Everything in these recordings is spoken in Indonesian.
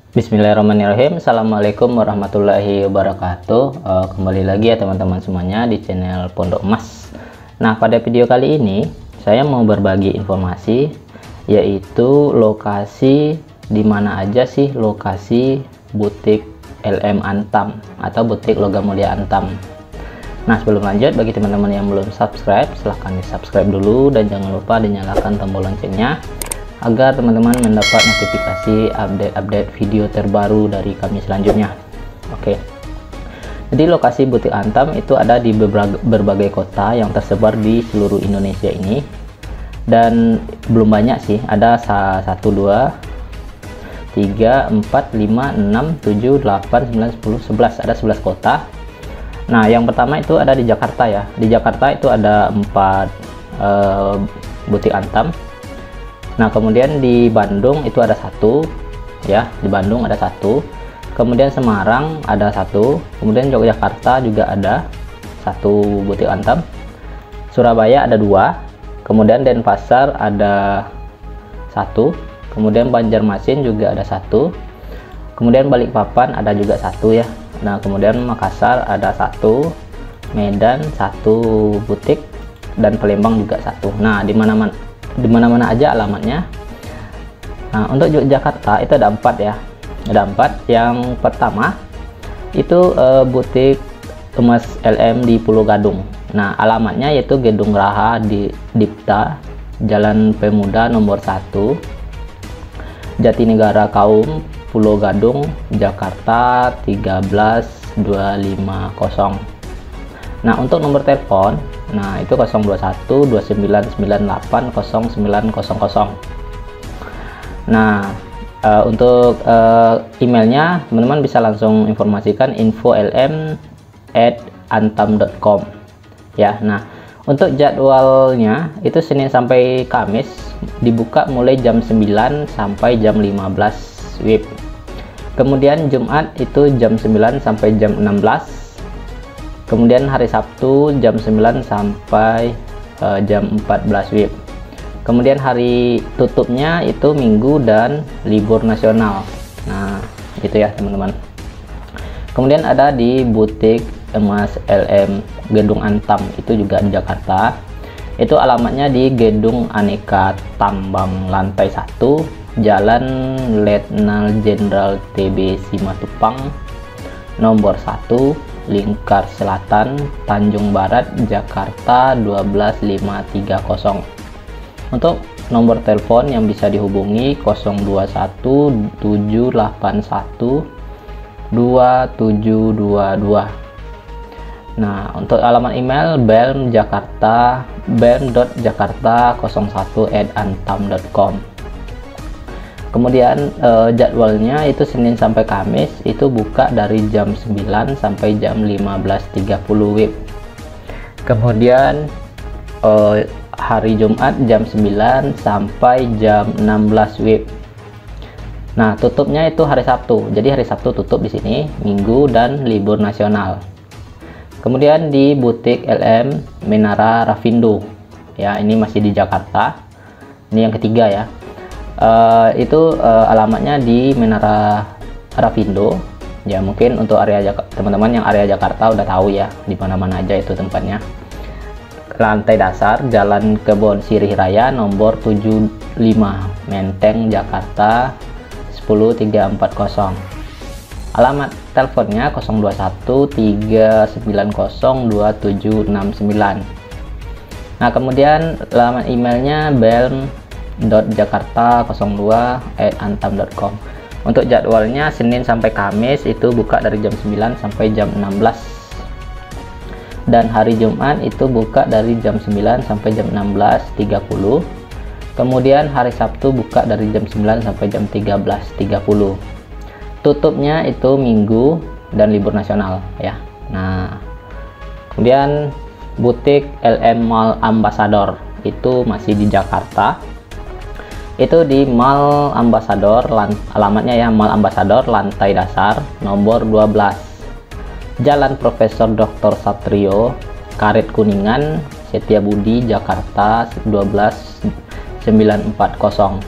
Bismillahirrahmanirrahim. Assalamualaikum warahmatullahi wabarakatuh. Kembali lagi ya teman-teman semuanya di channel Pondok Emas. Nah, pada video kali ini saya mau berbagi informasi, yaitu lokasi di mana aja sih lokasi butik LM Antam atau butik logam mulia Antam. Nah, sebelum lanjut, bagi teman-teman yang belum subscribe, silahkan di subscribe dulu dan jangan lupa dinyalakan tombol loncengnya agar teman-teman mendapat notifikasi update-update video terbaru dari kami selanjutnya. Oke, jadi lokasi butik Antam itu ada di berbagai kota yang tersebar di seluruh Indonesia ini, dan belum banyak sih, ada 1, 2, 3, 4, 5, 6, 7, 8, 9, 10, 11, ada 11 kota. Nah, yang pertama itu ada di Jakarta ya. Di Jakarta itu ada 4 butik Antam. Nah, kemudian di Bandung itu ada 1 ya, di Bandung ada 1, kemudian Semarang ada 1, kemudian Yogyakarta juga ada 1 butik Antam, Surabaya ada 2, kemudian Denpasar ada 1, kemudian Banjarmasin juga ada 1, kemudian Balikpapan ada juga 1 ya. Nah, kemudian Makassar ada 1, Medan 1 butik, dan Palembang juga 1. Nah, di mana-mana aja alamatnya. Nah, untuk Yogyakarta itu ada 4 ya, ada 4. Yang pertama itu butik emas LM di Pulau Gadung. Nah, alamatnya yaitu Gedung Raha di Dipta, Jalan Pemuda nomor 1, Jatinegara Kaum, Pulau Gadung, Jakarta 13250. Nah, untuk nomor telepon, nah itu 021 2998 0900. Nah, untuk emailnya teman-teman bisa langsung informasikan info@lm@antam.com ya. Nah, untuk jadwalnya itu Senin sampai Kamis dibuka mulai jam 9 sampai jam 15 WIB. Kemudian Jumat itu jam 9 sampai jam 16. Kemudian hari Sabtu jam 9 sampai jam 14 WIB. Kemudian hari tutupnya itu Minggu dan libur nasional. Nah, gitu ya teman-teman. Kemudian ada di butik emas LM Gedung Antam, itu juga di Jakarta. Itu alamatnya di Gedung Aneka Tambang lantai 1, Jalan Letnan Jenderal TB Simatupang nomor 1, Lingkar Selatan, Tanjung Barat, Jakarta 12530. Untuk nomor telepon yang bisa dihubungi 021 781 2722. Nah, untuk alamat email belm.jakarta01@antam.com. Kemudian jadwalnya itu Senin sampai Kamis itu buka dari jam 9 sampai jam 15.30 WIB. Kemudian hari Jumat jam 9 sampai jam 16 WIB. Nah, tutupnya itu hari Sabtu. Jadi hari Sabtu tutup di sini, Minggu dan libur nasional. Kemudian di butik LM Menara Rafindo. Ya, ini masih di Jakarta. Ini yang ketiga ya. Itu alamatnya di Menara Rafindo ya. Mungkin untuk area teman-teman yang area Jakarta udah tahu ya di mana-mana aja itu tempatnya. Lantai dasar Jalan Kebon Sirih Raya nomor 75, Menteng, Jakarta 10340. Alamat teleponnya 021 390 2769. Nah, kemudian alamat emailnya belm.jakarta02@antam.com. Untuk jadwalnya Senin sampai Kamis itu buka dari jam 9 sampai jam 16, dan hari Jumat itu buka dari jam 9 sampai jam 16.30. Kemudian hari Sabtu buka dari jam 9 sampai jam 13.30. Tutupnya itu Minggu dan libur nasional ya. Nah, kemudian butik LM Mall Ambassador itu masih di Jakarta. Itu di Mall Ambassador, alamatnya ya Mall Ambassador lantai dasar nomor 12, Jalan Profesor Dr. Satrio, Karet Kuningan, Setiabudi, Jakarta 12940.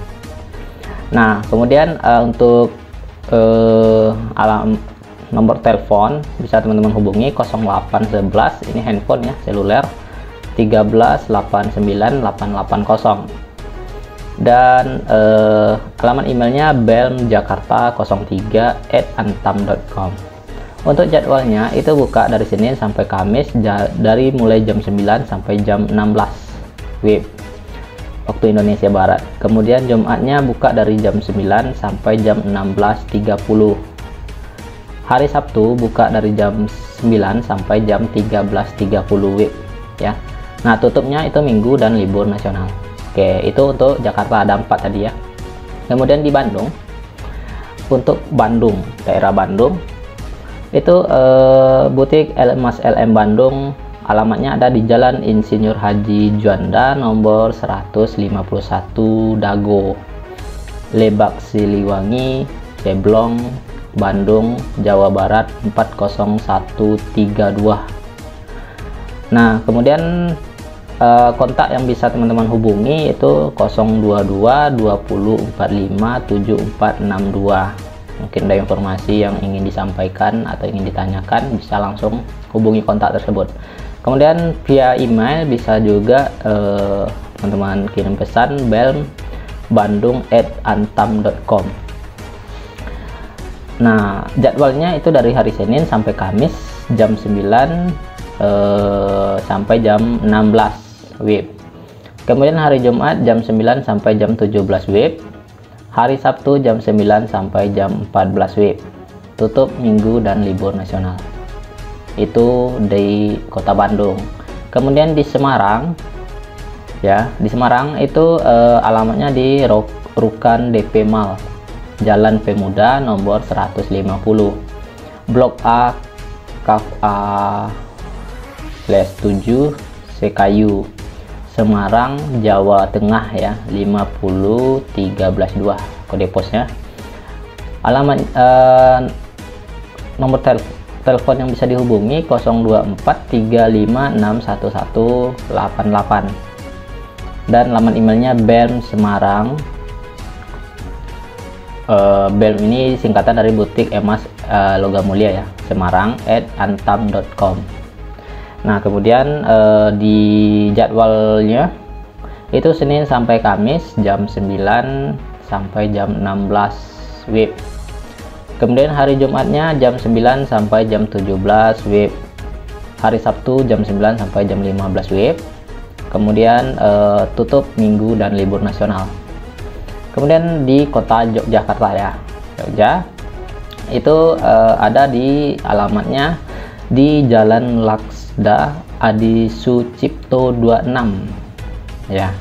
Nah, kemudian untuk nomor telepon bisa teman-teman hubungi 0811, ini handphone ya, seluler, 1389880, dan alamat emailnya belmjakarta03@antam.com. Untuk jadwalnya itu buka dari Senin sampai Kamis dari mulai jam 9 sampai jam 16 WIB waktu Indonesia Barat. Kemudian Jumatnya buka dari jam 9 sampai jam 16.30. Hari Sabtu buka dari jam 9 sampai jam 13.30 WIB ya. Nah, tutupnya itu Minggu dan libur nasional. Oke, itu untuk Jakarta, ada 4 tadi ya. Kemudian di Bandung, untuk Bandung, daerah Bandung itu butik Mas LM Bandung, alamatnya ada di Jalan Insinyur Haji Juanda nomor 151 Dago, Lebak Siliwangi, Ceblong, Bandung, Jawa Barat 40132. Nah, kemudian kontak yang bisa teman-teman hubungi itu 022 20 45 7462. Mungkin ada informasi yang ingin disampaikan atau ingin ditanyakan, bisa langsung hubungi kontak tersebut. Kemudian via email bisa juga teman-teman kirim pesan belm.bandung@antam.com. Nah, jadwalnya itu dari hari Senin sampai Kamis jam 9 sampai jam 16 WIB. Kemudian hari Jumat jam 9 sampai jam 17 WIB. Hari Sabtu jam 9 sampai jam 14 WIB. Tutup Minggu dan libur nasional. Itu di Kota Bandung. Kemudian di Semarang ya, di Semarang itu alamatnya di Rukan DP Mall, Jalan Pemuda nomor 150, Blok A, Kaf A/7 Sekayu, Semarang, Jawa Tengah ya, 50132 kode posnya. Alamat nomor telepon yang bisa dihubungi 024 3561188, dan alamat emailnya belm Semarang. Belm ini singkatan dari butik emas logam mulia ya, Semarang@antam.com. Nah, kemudian di jadwalnya itu Senin sampai Kamis jam 9 sampai jam 16 WIB. Kemudian hari Jumatnya jam 9 sampai jam 17 WIB. Hari Sabtu jam 9 sampai jam 15 WIB. Kemudian tutup Minggu dan libur nasional. Kemudian di kota Yogyakarta ya, Jogja itu ada di alamatnya di Jalan Laksda Adi Sucipto 26 ya,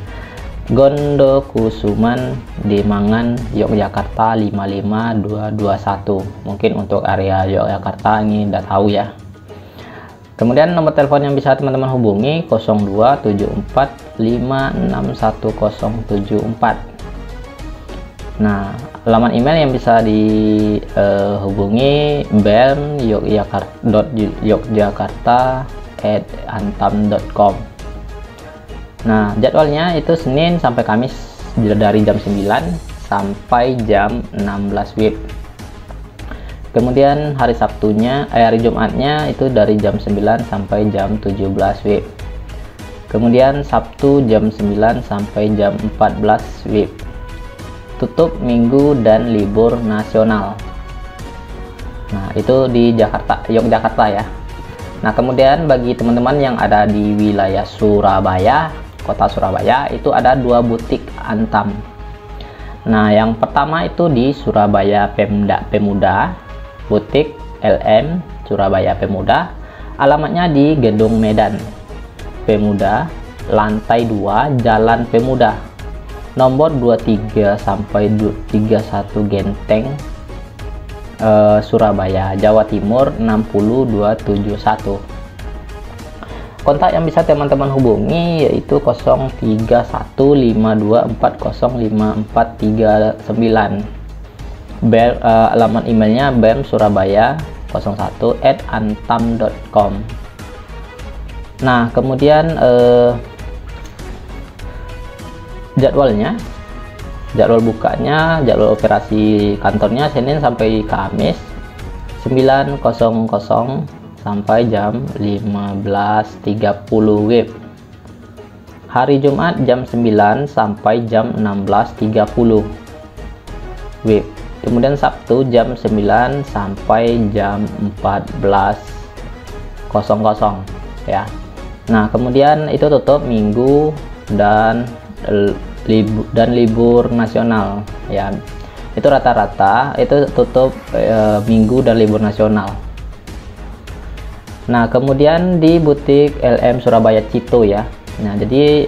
Gondokusuman, Demangan, Yogyakarta 55221. Mungkin untuk area Yogyakarta ini udah tahu ya. Kemudian nomor telepon yang bisa teman-teman hubungi 0274561074. Nah, alamat email yang bisa dihubungi belm.yogyakarta@antam.com. Nah, jadwalnya itu Senin sampai Kamis dari jam 9 sampai jam 16 WIB. Kemudian hari Jumatnya itu dari jam 9 sampai jam 17 WIB. Kemudian Sabtu jam 9 sampai jam 14 WIB. Tutup Minggu dan libur nasional. Nah, itu di Yogyakarta ya. Nah, kemudian bagi teman-teman yang ada di wilayah Surabaya, kota Surabaya, itu ada 2 butik Antam. Nah, yang pertama itu di Surabaya Pemuda, butik LM Surabaya Pemuda, alamatnya di Gedung Medan Pemuda, lantai 2, Jalan Pemuda, nomor 23 sampai 31 Genteng, Surabaya, Jawa Timur 60271. Kontak yang bisa teman-teman hubungi yaitu 031524055439. Alamat emailnya belmsurabaya01@antam.com. Nah, kemudian jadwalnya Jadwal bukanya, jadwal operasi kantornya Senin sampai Kamis 9.00 sampai jam 15.30 WIB. Hari Jumat jam 9 sampai jam 16.30 WIB. Kemudian Sabtu jam 9 sampai jam 14.00 ya. Nah, kemudian itu tutup Minggu dan libur nasional ya. Itu rata-rata itu tutup Minggu dan libur nasional. Nah, kemudian di butik LM Surabaya Cito ya. Nah, jadi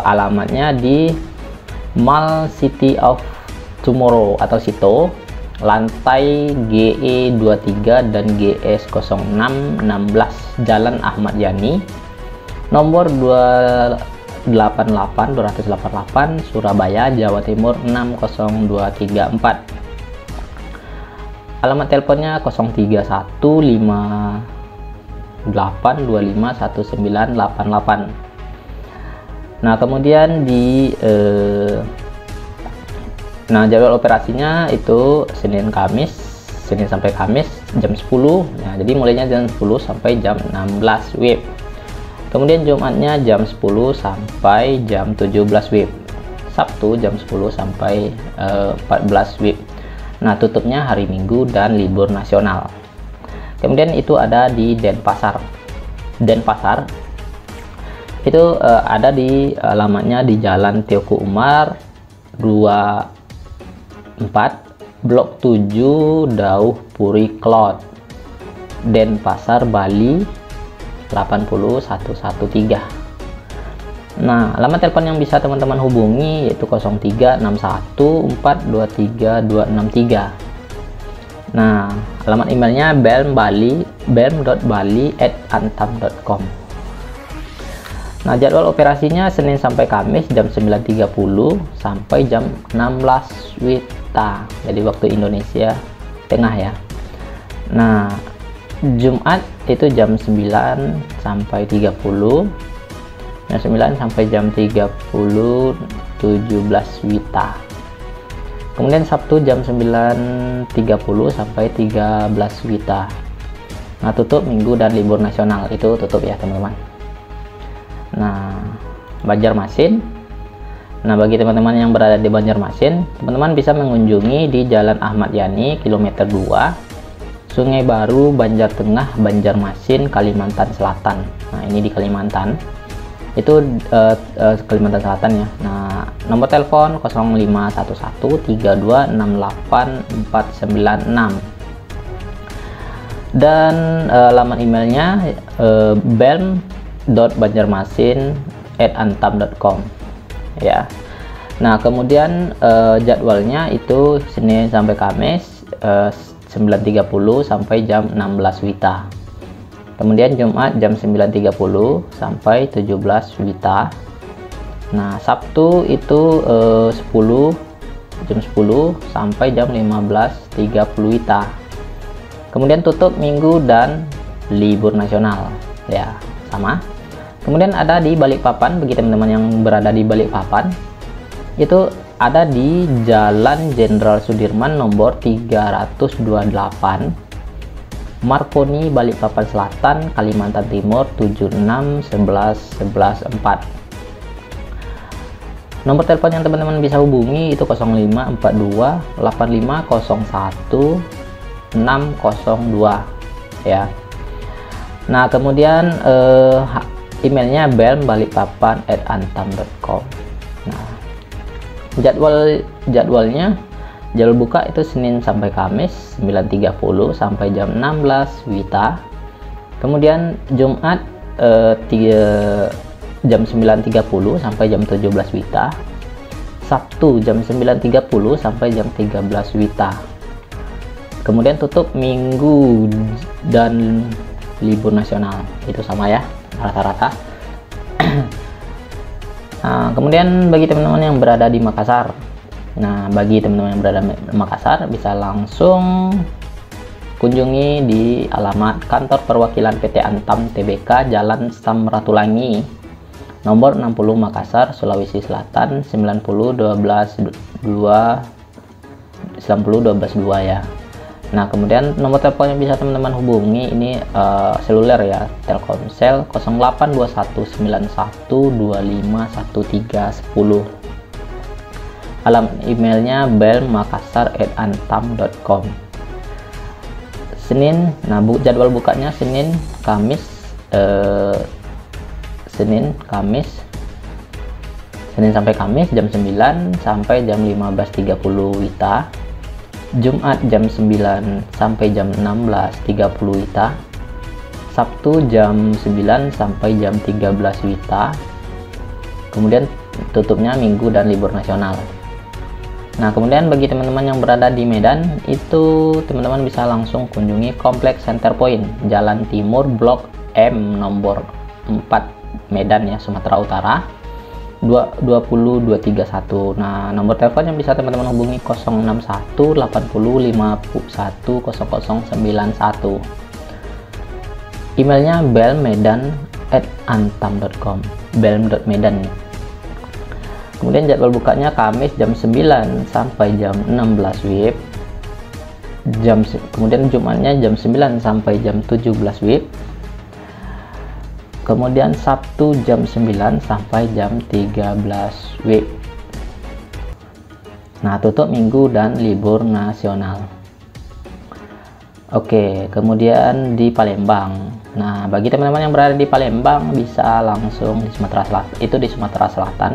alamatnya di Mall City of Tomorrow atau Cito, lantai GE 23 dan GS 0616 Jalan Ahmad Yani, nomor 288 Surabaya, Jawa Timur 60234. Alamat teleponnya 0315281988. Nah, kemudian di jadwal operasinya itu Senin sampai Kamis jam 10. Nah, jadi mulainya jam 10 sampai jam 16 WIB. Kemudian Jumatnya jam 10 sampai jam 17 WIB. Sabtu jam 10 sampai 14 WIB. Nah, tutupnya hari Minggu dan libur nasional. Kemudian itu ada di Denpasar. Denpasar itu ada di alamatnya di Jalan Teuku Umar 24 Blok 7 Dauh Puri Klot, Denpasar, Bali 80113. Nah, alamat telepon yang bisa teman-teman hubungi yaitu 0361423263. Nah, alamat emailnya belm.bali@antam.com. Nah, jadwal operasinya Senin sampai Kamis jam 9.30 sampai jam 16 WITA, jadi waktu Indonesia Tengah ya. Nah, Jumat itu jam 9 sampai 30, jam 9 sampai jam 30 17 WITA. Kemudian Sabtu jam 9.30 sampai 13 WITA. Nah, tutup Minggu dan libur nasional itu tutup ya teman-teman. Nah, Banjarmasin. Nah, bagi teman-teman yang berada di Banjarmasin, teman-teman bisa mengunjungi di Jalan Ahmad Yani kilometer 2, Sungai Baru, Banjar Tengah, Banjarmasin, Kalimantan Selatan. Nah, ini di Kalimantan. Itu Kalimantan Selatan ya. Nah, nomor telepon 0511326846 dan alamat emailnya belm.banjarmasin@antam.com ya. Nah, kemudian jadwalnya itu Senin sampai Kamis 9.30 sampai jam 16 WITA. Kemudian Jumat jam 9.30 sampai 17 WITA. Nah, Sabtu itu jam 10 sampai jam 15.30 WITA. Kemudian tutup Minggu dan libur nasional ya, sama. Kemudian ada di Balikpapan, bagi teman-teman yang berada di Balikpapan itu ada di Jalan Jenderal Sudirman nomor 328, Marconi, Balikpapan Selatan, Kalimantan Timur 761114. Nomor telepon yang teman-teman bisa hubungi itu 05428501 ya. Nah, kemudian emailnya belm.balikpapan@antam.com. Nah, jadwalnya buka itu Senin sampai Kamis 9.30 sampai jam 16 WITA. Kemudian Jumat jam 9.30 sampai jam 17 WITA. Sabtu jam 9.30 sampai jam 13 WITA. Kemudian tutup Minggu dan libur nasional itu sama ya, rata-rata. Nah, kemudian bagi teman-teman yang berada di Makassar, bagi teman-teman yang berada di Makassar bisa langsung kunjungi di alamat kantor perwakilan PT Antam Tbk, Jalan Samratulangi Nomor 60 Makassar, Sulawesi Selatan, 90 12 2 ya. Nah, kemudian nomor telepon yang bisa teman-teman hubungi ini seluler ya, Telkomsel 082191251310. Alamat emailnya belmakassar@antam.com. Senin, nah jadwal bukanya Senin, Kamis, Senin sampai Kamis jam 9 sampai jam 15.30 WITA. Jumat jam 9 sampai jam 16.30 WITA. Sabtu jam 9 sampai jam 13 WITA. Kemudian tutupnya Minggu dan libur nasional. Nah, kemudian bagi teman-teman yang berada di Medan, itu teman-teman bisa langsung kunjungi Kompleks Center Point, Jalan Timur, Blok M nomor 4, Medan ya, Sumatera Utara, 20231. Nah, nomor telepon yang bisa teman-teman hubungi 061 80 51 0091. Emailnya belmedan@antam.com, belm.medan. Kemudian jadwal bukanya Kamis jam 9 sampai jam 16 WIB. Kemudian Jumatnya jam 9 sampai jam 17 WIB. Kemudian Sabtu jam 9 sampai jam 13 WIB. Nah, tutup Minggu dan libur nasional. Oke, kemudian di Palembang. Nah, bagi teman-teman yang berada di Palembang bisa langsung di Sumatera Selatan. Itu di Sumatera Selatan.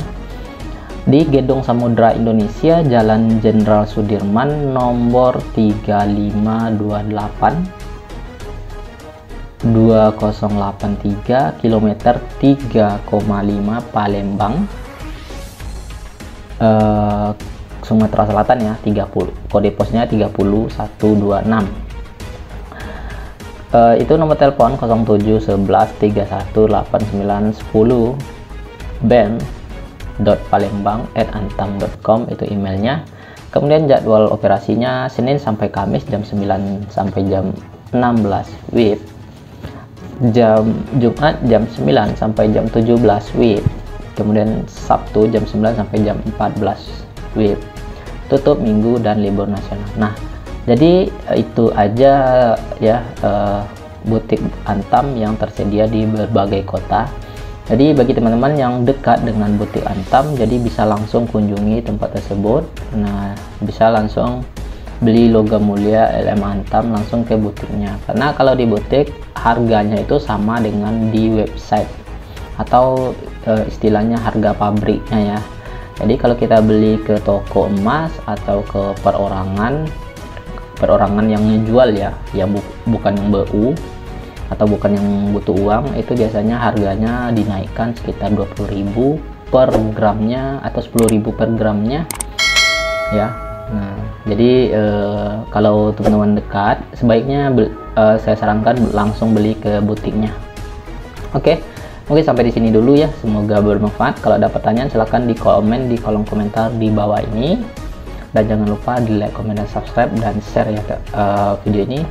Di Gedung Samudra Indonesia, Jalan Jenderal Sudirman nomor 3528 2083 kilometer 3,5 Palembang, Sumatera Selatan ya, 30, kode posnya 30126. Itu nomor telepon 07 11 31 89 10. bem.palembang@antam.com itu emailnya. Kemudian jadwal operasinya Senin sampai Kamis jam 9 sampai jam 16 WIB. Jumat jam 9 sampai jam 17 WIB. Kemudian Sabtu jam 9 sampai jam 14 WIB. Tutup Minggu dan libur nasional. Nah, jadi itu aja ya butik Antam yang tersedia di berbagai kota. Jadi bagi teman-teman yang dekat dengan butik Antam, jadi bisa langsung kunjungi tempat tersebut. Nah, bisa langsung beli logam mulia LM Antam langsung ke butiknya. Karena kalau di butik harganya itu sama dengan di website atau istilahnya harga pabriknya ya. Jadi kalau kita beli ke toko emas atau ke perorangan yang ngejual ya, bukan yang BU atau bukan yang butuh uang, itu biasanya harganya dinaikkan sekitar 20.000 per gramnya atau 10.000 per gramnya ya. Nah, jadi kalau teman-teman dekat, sebaiknya saya sarankan langsung beli ke butiknya. Oke, mungkin sampai di sini dulu ya, semoga bermanfaat. Kalau ada pertanyaan silahkan di komen di kolom komentar di bawah ini, dan jangan lupa di like, komen, dan subscribe dan share ya video ini.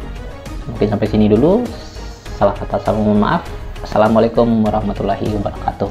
Mungkin sampai sini dulu. Salah kata saya mohon maaf. Assalamualaikum warahmatullahi wabarakatuh.